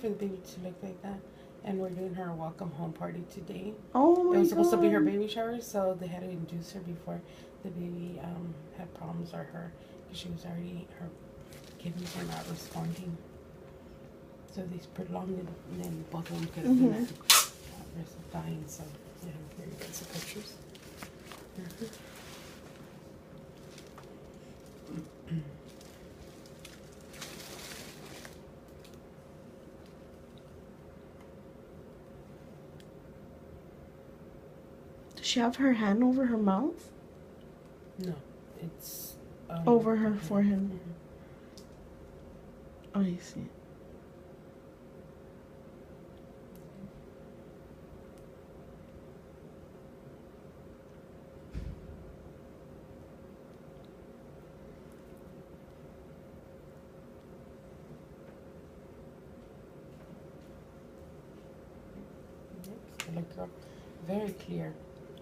for the baby to look like that. And we're doing her welcome home party today. Oh my God. It was supposed to be her baby shower, so they had to induce her before the baby had problems, or her, because she was already, her kidneys were not responding. So they prolonged it, and then both of them could have been at risk of dying. So, yeah, here you guys the pictures. Does she have her hand over her mouth? No, it's over her forehead. Oh, I see. The look very clear.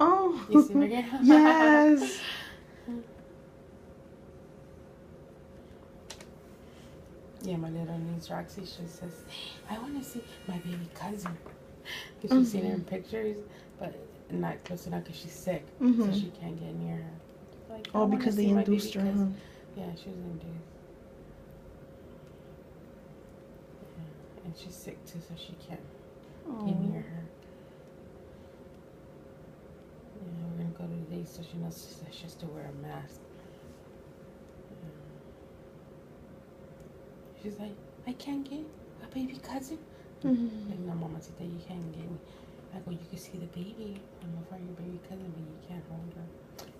Oh, You see again? Yes. Yeah, my little niece Roxy, she says, I want to see my baby cousin. Because she's seen her in pictures, but not close enough because she's sick. So she can't get near her. Like, oh, because they induced her, huh? Yeah, she was induced. Yeah. And she's sick too, so she can't get near her. Yeah, we're going to go today so she knows that she has to wear a mask. She's like, I can't get a baby cousin. Like, no, Mamacita, you can't get me. I go, you can see the baby. I'm over your baby cousin, but you can't hold her.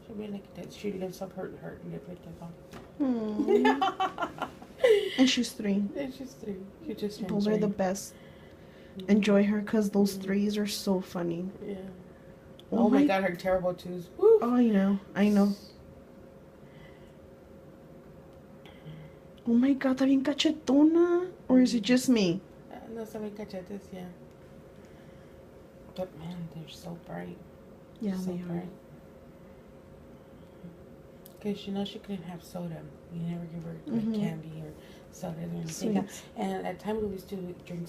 She'll be like that. She lifts up her lip like that. And she's 3. And she's 3. She just Those are the best. Enjoy her, because those 3s are so funny. Yeah. Oh my God, her terrible 2s. Woo. Oh, I know. Oh my God, está bien cachetona. Or is it just me? No, está bien cachetes, yeah. But man, they're so bright. Yeah, so they are. bright. Because she couldn't have soda. You never give her like candy or soda or anything. Sweets. And at times we used to drink